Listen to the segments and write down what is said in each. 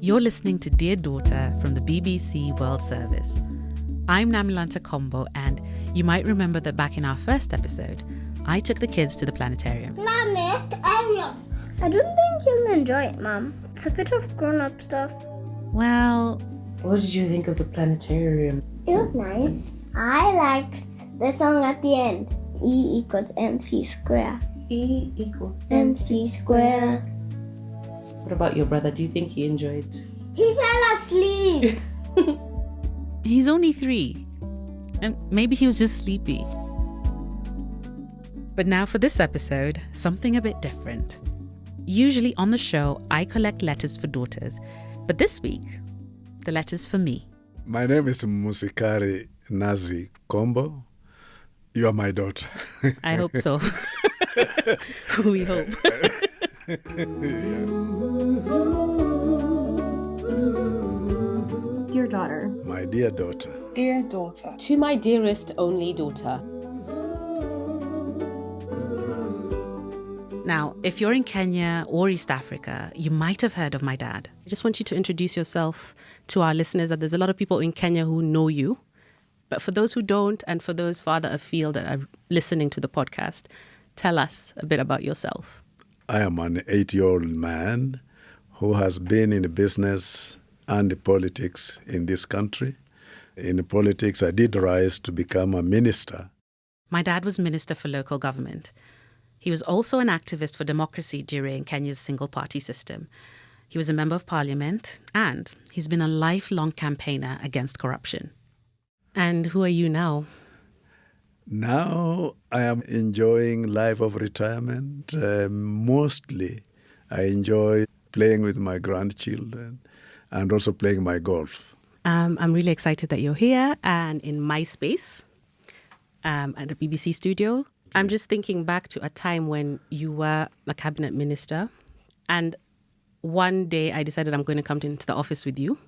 You're listening to Dear Daughter from the BBC World Service. I'm Namilanta Kombo, and you might remember that back in our first episode, I took the kids to the planetarium. I don't think you'll enjoy it, Mum. It's a bit of grown-up stuff. Well, what did you think of the planetarium? It was nice. I liked the song at the end. E equals MC square. E equals MC square. What about your brother? Do you think he enjoyed? He fell asleep. he's only 3, and maybe he was just sleepy. But now for this episode, something a bit different. Usually on the show, I collect letters for daughters, but this week, the letter's for me. My name is Musikari Nazi Kombo. You are my daughter. I hope so. We hope. Dear daughter. My dear daughter. Dear daughter. To my dearest only daughter. Now, if you're in Kenya or East Africa, you might have heard of my dad. I just want you to introduce yourself to our listeners. That there's a lot of people in Kenya who know you. But for those who don't, and for those farther afield that are listening to the podcast, tell us a bit about yourself. I am an 8-year-old man who has been in business and politics in this country. In politics, I did rise to become a minister. My dad was Minister for Local Government. He was also an activist for democracy during Kenya's single-party system. He was a member of parliament, and he's been a lifelong campaigner against corruption. And who are you now? Now I am enjoying life of retirement. Mostly I enjoy playing with my grandchildren and also playing my golf. I'm really excited that you're here and in my space at the BBC studio. I'm just thinking back to a time when you were a cabinet minister, and one day I decided I'm going to come into the office with you.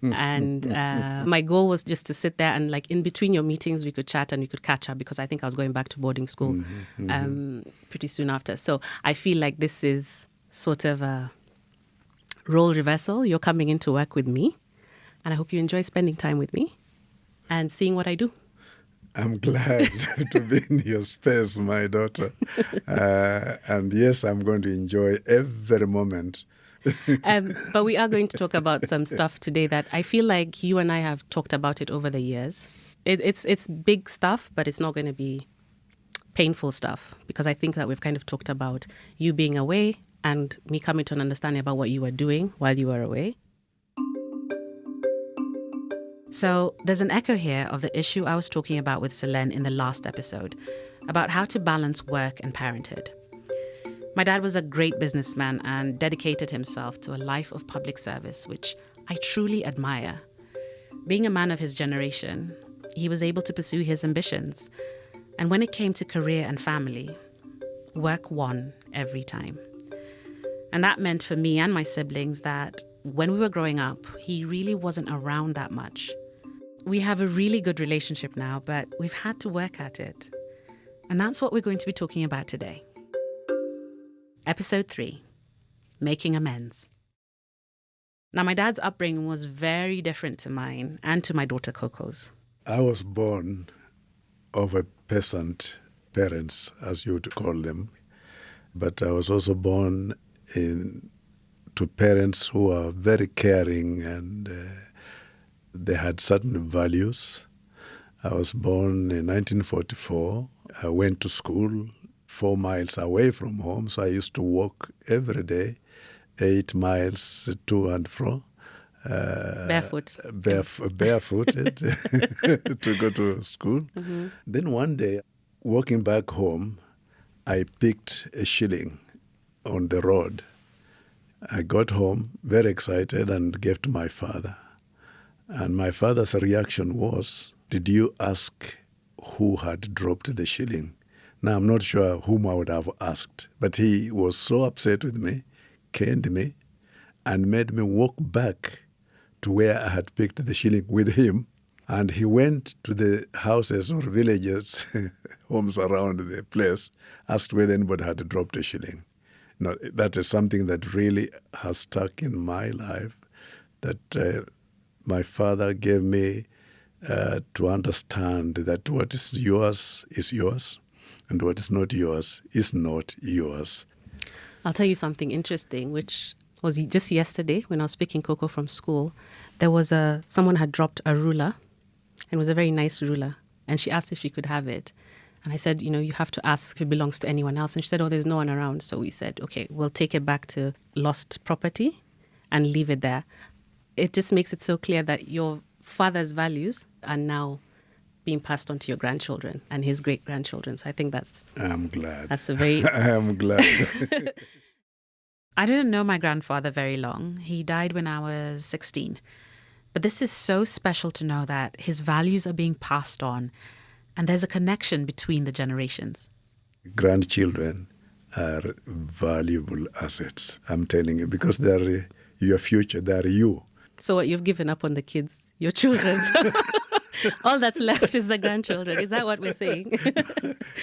And my goal was just to sit there and, like, in between your meetings, we could chat and we could catch up, because I think I was going back to boarding school pretty soon after. So I feel like this is sort of a role reversal. You're coming in to work with me, and I hope you enjoy spending time with me and seeing what I do. I'm glad to be in your space, my daughter. And yes, I'm going to enjoy every moment. But we are going to talk about some stuff today that I feel like you and I have talked about it over the years. It's big stuff, but it's not going to be painful stuff, because I think that we've kind of talked about you being away and me coming to an understanding about what you were doing while you were away. So there's an echo here of the issue I was talking about with Selene in the last episode, about how to balance work and parenthood. My dad was a great businessman and dedicated himself to a life of public service, which I truly admire. Being a man of his generation, he was able to pursue his ambitions. And when it came to career and family, work won every time. And that meant for me and my siblings that when we were growing up, he really wasn't around that much. We have a really good relationship now, but we've had to work at it. And that's what we're going to be talking about today. Episode 3, Making Amends. Now, my dad's upbringing was very different to mine and to my daughter Coco's. I was born of a peasant parents, as you would call them. But I was also born to parents who are very caring, and they had certain values. I was born in 1944. I went to school 4 miles away from home, so I used to walk every day, 8 miles to and fro. Barefooted to go to school. Mm-hmm. Then one day, walking back home, I picked a shilling on the road. I got home very excited and gave to my father. And my father's reaction was, "Did you ask who had dropped the shilling?" Now, I'm not sure whom I would have asked, but he was so upset with me, caned me, and made me walk back to where I had picked the shilling with him. And he went to the houses or villages, homes around the place, asked whether anybody had dropped a shilling. No, that is something that really has stuck in my life, that my father gave me to understand that what is yours, and what is not yours is not yours. I'll tell you something interesting, which was just yesterday when I was picking Coco from school. There was someone had dropped a ruler, and it was a very nice ruler, and she asked if she could have it. And I said, you have to ask if it belongs to anyone else. And she said, oh, there's no one around. So we said, okay, we'll take it back to lost property and leave it there. It just makes it so clear that your father's values are now being passed on to your grandchildren and his great-grandchildren. So I think I'm glad. That's a very... I am glad. I didn't know my grandfather very long. He died when I was 16. But this is so special to know that his values are being passed on and there's a connection between the generations. Grandchildren are valuable assets, I'm telling you, because they're your future, they're you. So what, you've given up on the kids, your children. All that's left is the grandchildren. Is that what we're saying?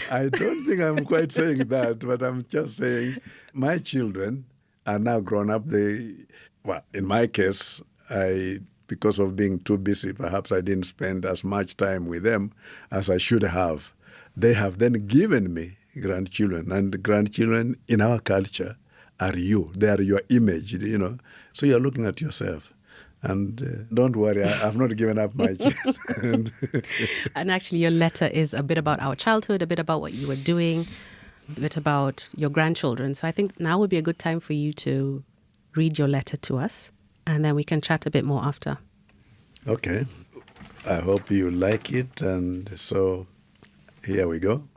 I don't think I'm quite saying that, but I'm just saying my children are now grown up. In my case, because of being too busy, perhaps I didn't spend as much time with them as I should have. They have then given me grandchildren, and grandchildren in our culture are you. They are your image, So you're looking at yourself. And don't worry, I've not given up my children. And actually, your letter is a bit about our childhood, a bit about what you were doing, a bit about your grandchildren. So I think now would be a good time for you to read your letter to us, and then we can chat a bit more after. Okay. I hope you like it. And so here we go.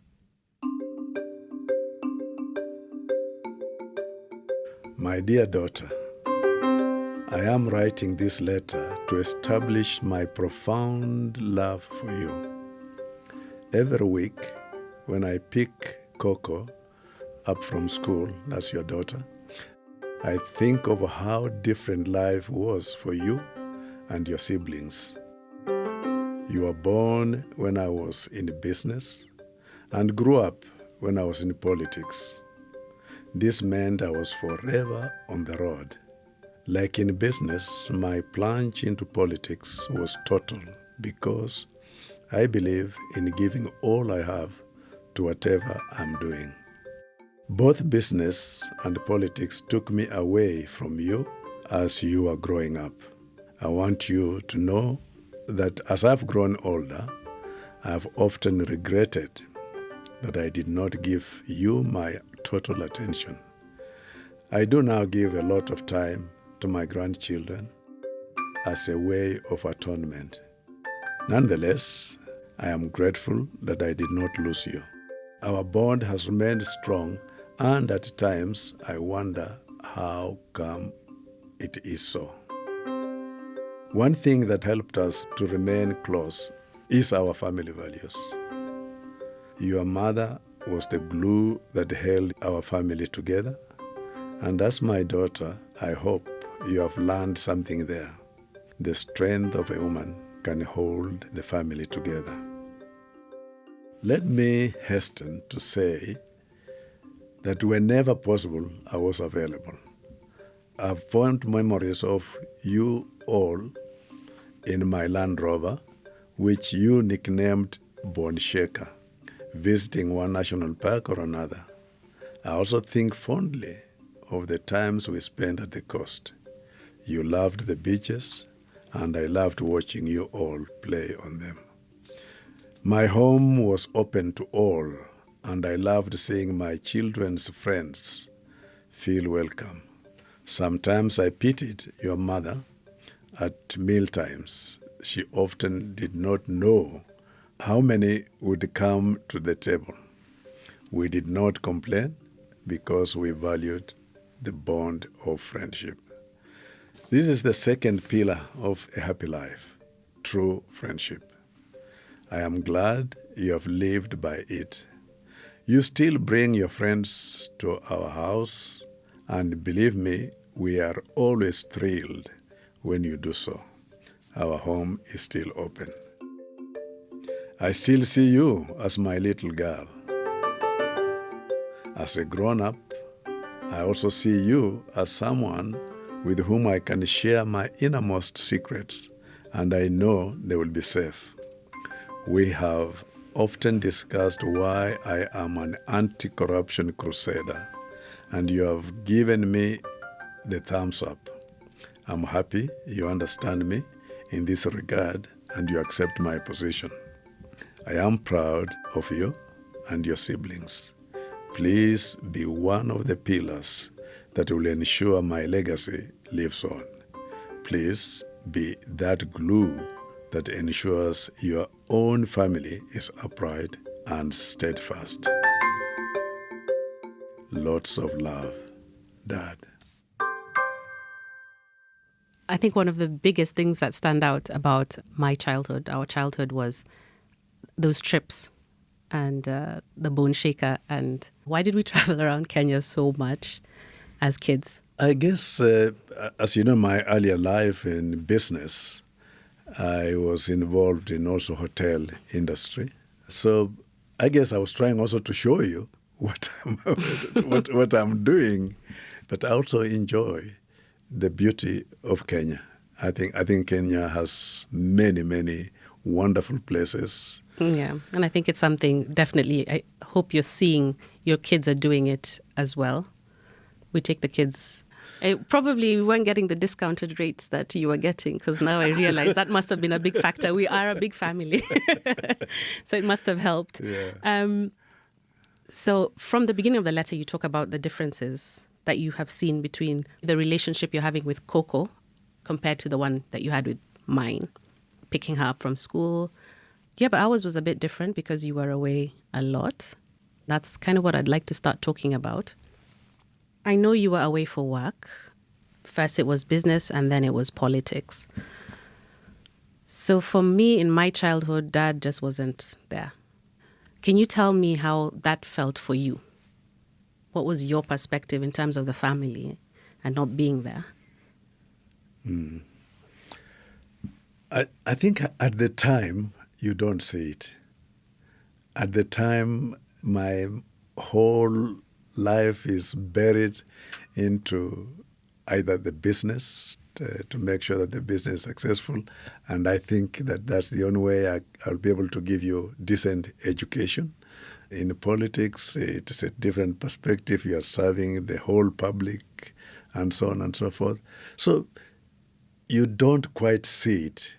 My dear daughter, I am writing this letter to establish my profound love for you. Every week, when I pick Coco up from school, that's your daughter, I think of how different life was for you and your siblings. You were born when I was in business and grew up when I was in politics. This meant I was forever on the road. Like in business, my plunge into politics was total because I believe in giving all I have to whatever I'm doing. Both business and politics took me away from you as you were growing up. I want you to know that as I've grown older, I've often regretted that I did not give you my total attention. I do now give a lot of time to my grandchildren as a way of atonement. Nonetheless, I am grateful that I did not lose you. Our bond has remained strong, and at times I wonder how come it is so. One thing that helped us to remain close is our family values. Your mother was the glue that held our family together, and as my daughter, I hope you have learned something there. The strength of a woman can hold the family together. Let me hasten to say that whenever possible, I was available. I've fond memories of you all in my Land Rover, which you nicknamed Bone Shaker, visiting one national park or another. I also think fondly of the times we spent at the coast. You loved the beaches, and I loved watching you all play on them. My home was open to all, and I loved seeing my children's friends feel welcome. Sometimes I pitied your mother at mealtimes. She often did not know how many would come to the table. We did not complain because we valued the bond of friendship. This is the second pillar of a happy life, true friendship. I am glad you have lived by it. You still bring your friends to our house, and believe me, we are always thrilled when you do so. Our home is still open. I still see you as my little girl. As a grown-up, I also see you as someone with whom I can share my innermost secrets, and I know they will be safe. We have often discussed why I am an anti-corruption crusader, and you have given me the thumbs up. I'm happy you understand me in this regard and you accept my position. I am proud of you and your siblings. Please be one of the pillars that will ensure my legacy lives on. Please be that glue that ensures your own family is upright and steadfast. Lots of love, Dad. I think one of the biggest things that stand out about my childhood, our childhood, was those trips and the bone shaker. And why did we travel around Kenya so much as kids? I guess, as you know, my earlier life in business, I was involved in also hotel industry. So I guess I was trying also to show you what I'm doing, but I also enjoy the beauty of Kenya. I think Kenya has many, many wonderful places. Yeah, and I think it's something definitely, I hope you're seeing your kids are doing it as well. We take the kids. Probably we weren't getting the discounted rates that you were getting, because now I realize that must have been a big factor. We are a big family. So it must have helped. Yeah. So from the beginning of the letter, you talk about the differences that you have seen between the relationship you're having with Coco compared to the one that you had with mine, picking her up from school. Yeah, but ours was a bit different because you were away a lot. That's kind of what I'd like to start talking about. I know you were away for work. First it was business and then it was politics. So for me, in my childhood, Dad just wasn't there. Can you tell me how that felt for you? What was your perspective in terms of the family and not being there? I think at the time, you don't see it. At the time, my whole life is buried into either the business to make sure that the business is successful. And I think that that's the only way I'll be able to give you decent education. In politics, it's a different perspective. You are serving the whole public and so on and so forth. So you don't quite see it.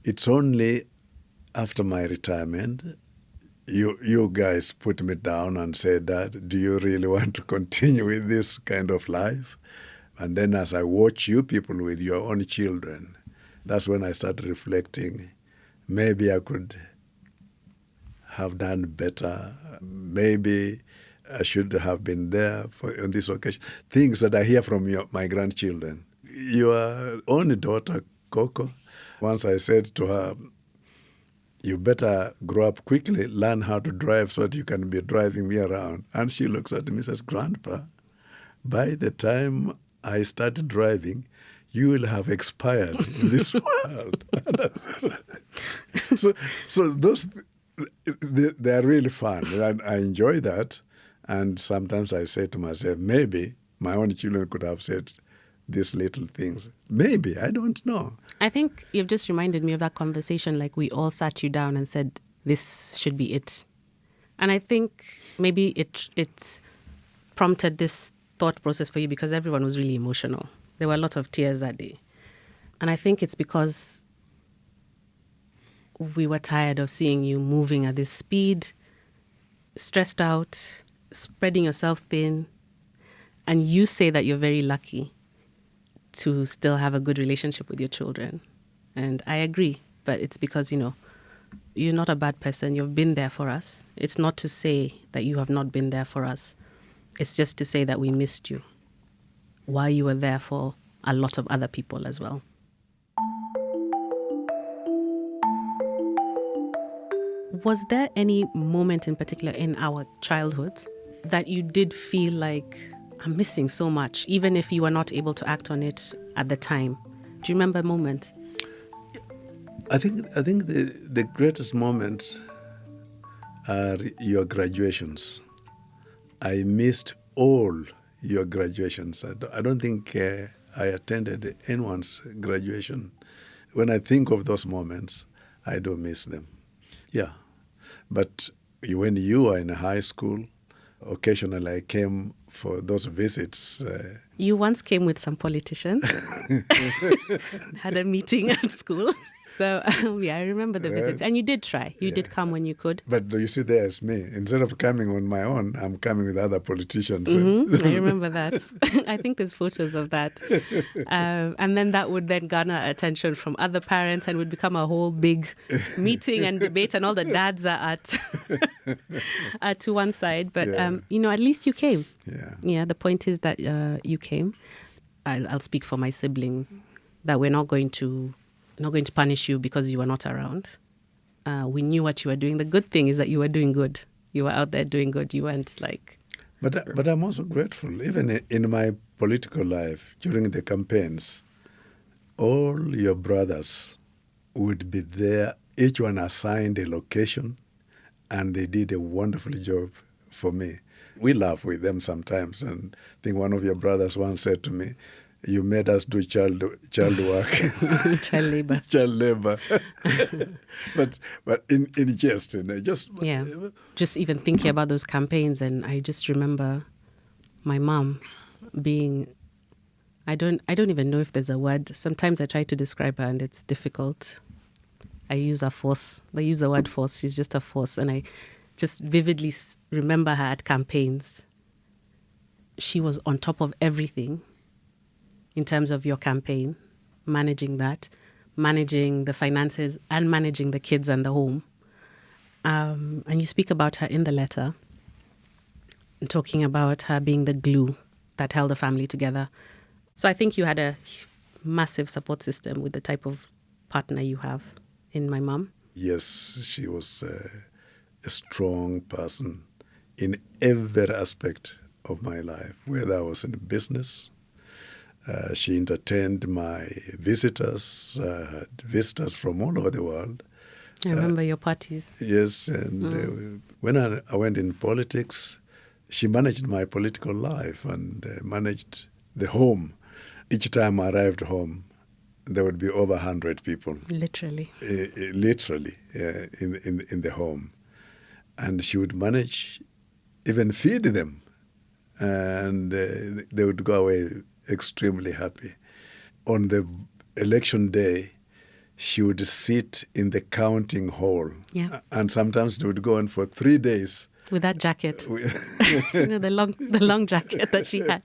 It's only after my retirement, you guys put me down and said, Dad, do you really want to continue with this kind of life? And then as I watch you people with your own children, that's when I started reflecting, maybe I could have done better. Maybe I should have been there on this occasion. Things that I hear from my grandchildren. Your only daughter, Coco, once I said to her, you better grow up quickly, learn how to drive so that you can be driving me around. And she looks at me and says, Grandpa, by the time I started driving, you will have expired in this world. So those, they're really fun. And I enjoy that. And sometimes I say to myself, maybe my own children could have said these little things. Maybe, I don't know. I think you've just reminded me of that conversation, like we all sat you down and said, this should be it. And I think maybe it prompted this thought process for you because everyone was really emotional. There were a lot of tears that day. And I think it's because we were tired of seeing you moving at this speed, stressed out, spreading yourself thin. And you say that you're very lucky to still have a good relationship with your children. And I agree, but it's because, you're not a bad person. You've been there for us. It's not to say that you have not been there for us. It's just to say that we missed you while you were there for a lot of other people as well. Was there any moment in particular in our childhood that you did feel like, I'm missing so much, even if you were not able to act on it at the time? Do you remember a moment? I think the greatest moments are your graduations. I missed all your graduations. I don't think I attended anyone's graduation. When I think of those moments, I do miss them. Yeah. But when you were in high school, occasionally I came for those visits. You once came with some politicians, had a meeting at school. So, I remember the visits. And you did try. You did come when you could. But you see, there's me. Instead of coming on my own, I'm coming with other politicians. I remember that. I think there's photos of that. And then that would then garner attention from other parents and would become a whole big meeting and debate, and all the dads are at to one side. But, at least you came. Yeah, the point is that you came. I'll speak for my siblings, that we're not going to punish you because you were not around. We knew what you were doing. The good thing is that you were doing good. You were out there doing good. You weren't like... But I'm also grateful. Even in my political life, during the campaigns, all your brothers would be there. Each one assigned a location, and they did a wonderful job for me. We laugh with them sometimes, and I think one of your brothers once said to me, "You made us do child work." Child labor. Child labor. but in jest, just... Yeah. Just even thinking about those campaigns, and I just remember my mom being... I don't even know if there's a word. Sometimes I try to describe her and it's difficult. I use a force. I use the word force. She's just a force. And I just vividly remember her at campaigns. She was on top of everything in terms of your campaign, managing that, managing the finances, and managing the kids and the home. And you speak about her in the letter, talking about her being the glue that held the family together. So I think you had a massive support system with the type of partner you have in my mom. Yes, she was a strong person in every aspect of my life, whether I was in business. She entertained my visitors, visitors from all over the world. I remember your parties. Yes, and when I went in politics, she managed my political life and managed the home. Each time I arrived home, there would be over 100 people. Literally. Literally, in the home. And she would manage, even feed them. And they would go away extremely happy. On the election day, she would sit in the counting hall. Yeah. And sometimes they would go on for 3 days. With that jacket. The long jacket that she had.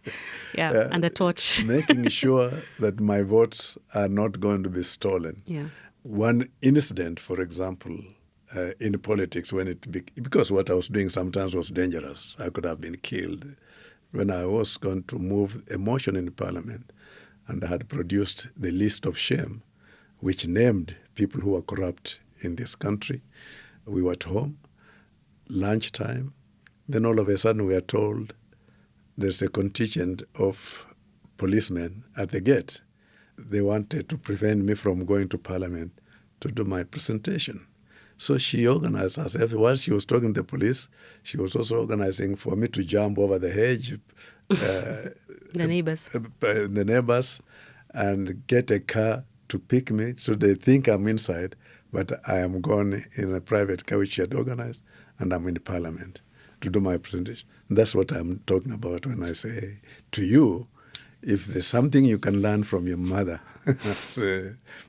Yeah, and the torch. Making sure that my votes are not going to be stolen. Yeah. One incident, for example, in politics, because what I was doing sometimes was dangerous. I could have been killed. When I was going to move a motion in Parliament, and I had produced the list of shame, which named people who were corrupt in this country. We were at home, lunchtime. Then all of a sudden we are told there's a contingent of policemen at the gate. They wanted to prevent me from going to Parliament to do my presentation. So she organized herself. While she was talking to the police, she was also organizing for me to jump over the hedge. The neighbors, and get a car to pick me. So they think I'm inside, but I am gone in a private car which she had organized, and I'm in Parliament to do my presentation. And that's what I'm talking about when I say to you, if there's something you can learn from your mother, as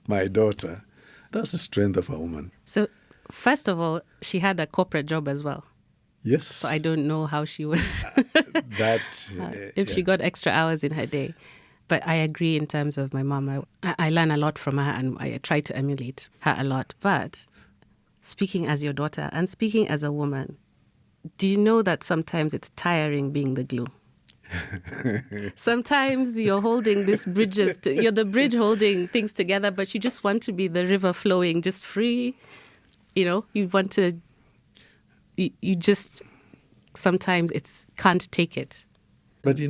my daughter, that's the strength of a woman. So, first of all, she had a corporate job as well. Yes. So I don't know how she was, if she got extra hours in her day. But I agree in terms of my mom. I learn a lot from her and I try to emulate her a lot. But speaking as your daughter and speaking as a woman, do you know that sometimes it's tiring being the glue? Sometimes you're holding these bridges, you're the bridge holding things together, but you just want to be the river flowing, just free. You want to, you just, sometimes can't take it. But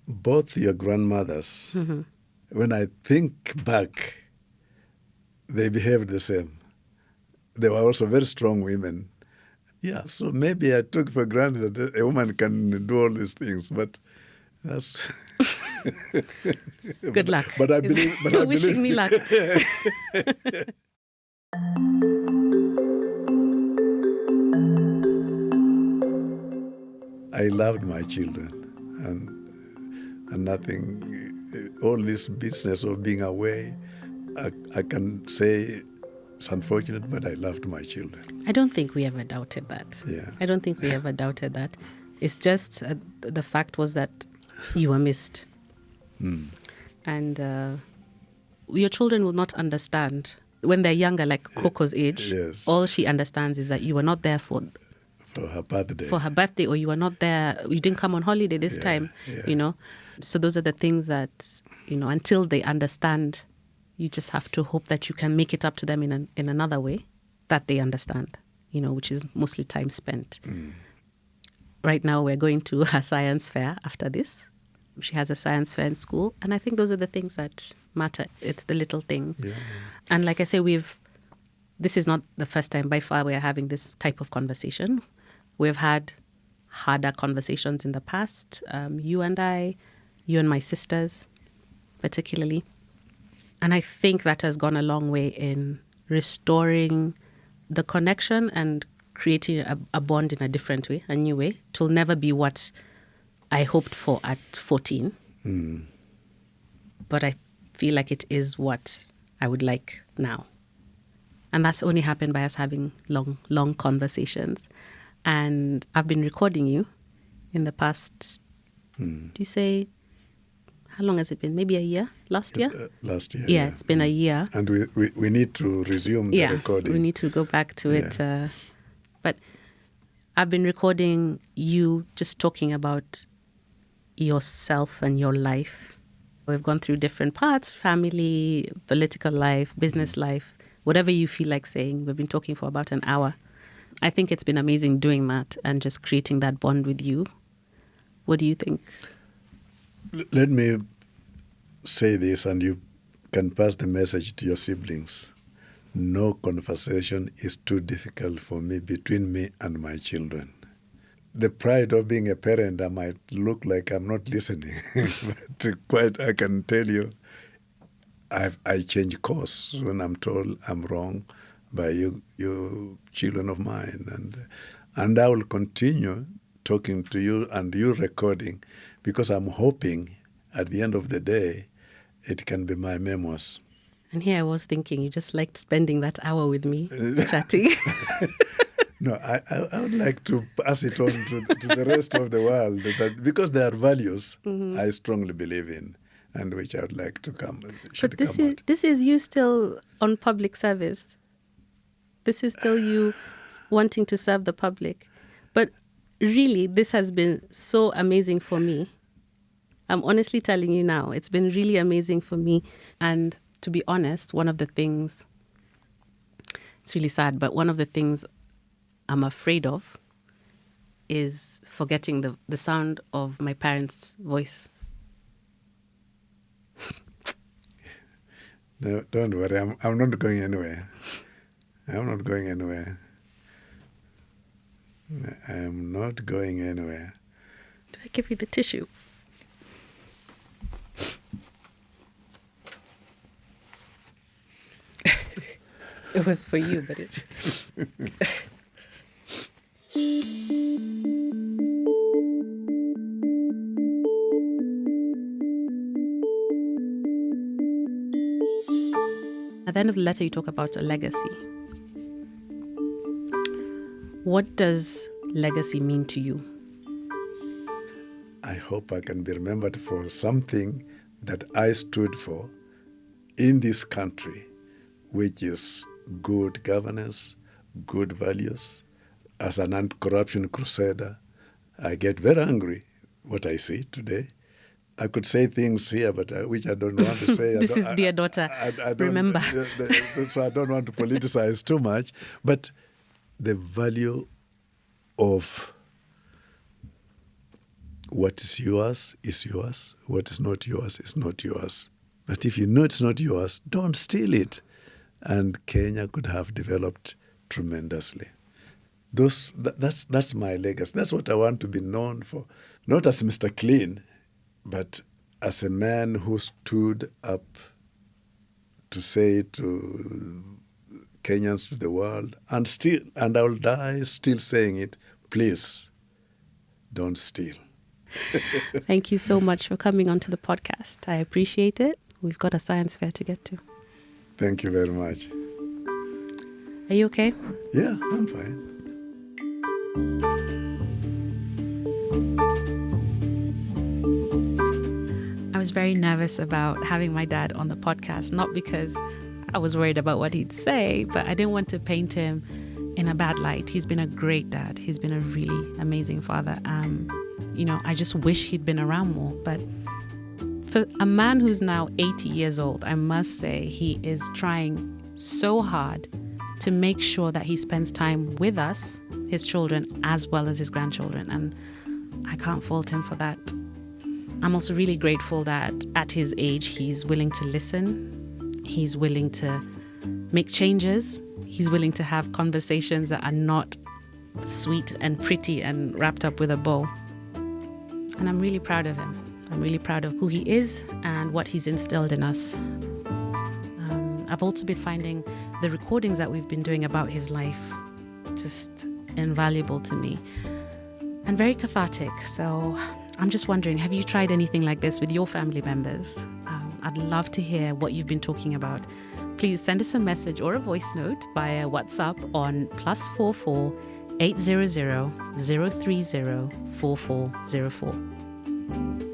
both your grandmothers, when I think back, they behaved the same. They were also very strong women. Yeah, so maybe I took for granted that a woman can do all these things, but That's. Good luck. But I believe. But You're I wishing me luck. I loved my children, and nothing. All this business of being away, I can say it's unfortunate, but I loved my children. I don't think we ever doubted that. Yeah. I don't think we ever doubted that. It's just the fact was that you were missed. And your children will not understand. When they're younger, like Coco's age, Yes. all she understands is that you were not there for For her birthday. or you were not there, you didn't come on holiday this time, yeah. So those are the things that, until they understand, you just have to hope that you can make it up to them in another way that they understand, which is mostly time spent. Right now, we're going to a science fair after this. She has a science fair in school. And I think those are the things that matter. It's the little things. Yeah. And like I say, this is not the first time by far we are having this type of conversation. We've had harder conversations in the past. You and I, you and my sisters, particularly. And I think that has gone a long way in restoring the connection and creating a bond in a different way, a new way. It will never be what I hoped for at 14. But I feel like it is what I would like now. And that's only happened by us having long conversations. And I've been recording you in the past, do you say, how long has it been? Maybe a year? Last year? Last year. Yeah, it's been a year. And we need to resume the recording. We need to go back to it. But I've been recording you just talking about yourself and your life. We've gone through different parts, family, political life, business life, whatever you feel like saying. We've been talking for about an hour. I think it's been amazing doing that and just creating that bond with you. What do you think? Let me say this, and you can pass the message to your siblings. No conversation is too difficult for me between me and my children. The pride of being a parent, I might look like I'm not listening, but I can tell you, I change course when I'm told I'm wrong by you children of mine, and I will continue talking to you and you recording, because I'm hoping at the end of the day it can be my memoirs. And here I was thinking you just liked spending that hour with me chatting. No, I would like to pass it on to the rest of the world, because there are values I strongly believe in, and which I would like to come. But this is you still on public service. This is still you wanting to serve the public. But really, this has been so amazing for me. I'm honestly telling you now, it's been really amazing for me. And to be honest, one of the things, it's really sad, but one of the things I'm afraid of is forgetting the sound of my parents' voice. No, don't worry. I'm not going anywhere. I'm not going anywhere. I'm not going anywhere. Do I give you the tissue? It was for you, but it... At the end of the letter, you talk about a legacy. What does legacy mean to you? I hope I can be remembered for something that I stood for in this country, which is good governance, good values. As an anti-corruption crusader, I get very angry what I see today. I could say things here, but which I don't want to say. This is dear daughter. Remember. So I don't want to politicize too much. But the value of what is yours, what is not yours is not yours. But if you know it's not yours, don't steal it. And Kenya could have developed tremendously. That's my legacy. That's what I want to be known for. Not as Mr. Clean, But as a man who stood up to say to Kenyans, to the world, and I'll die still saying it, please don't steal. Thank you so much for coming onto the podcast. I appreciate it. We've got a science fair to get to. Thank you very much. Are you okay? Yeah, I'm fine. I was very nervous about having my dad on the podcast, not because I was worried about what he'd say, but I didn't want to paint him in a bad light. He's been a great dad. He's been a really amazing father. I just wish he'd been around more. But for a man who's now 80 years old, I must say he is trying so hard to make sure that he spends time with us, his children, as well as his grandchildren. And I can't fault him for that. I'm also really grateful that at his age, he's willing to listen. He's willing to make changes. He's willing to have conversations that are not sweet and pretty and wrapped up with a bow. And I'm really proud of him. I'm really proud of who he is and what he's instilled in us. I've also been finding the recordings that we've been doing about his life just invaluable to me and very cathartic. So I'm just wondering, have you tried anything like this with your family members? I'd love to hear what you've been talking about. Please send us a message or a voice note via WhatsApp on +44 800 030 4404.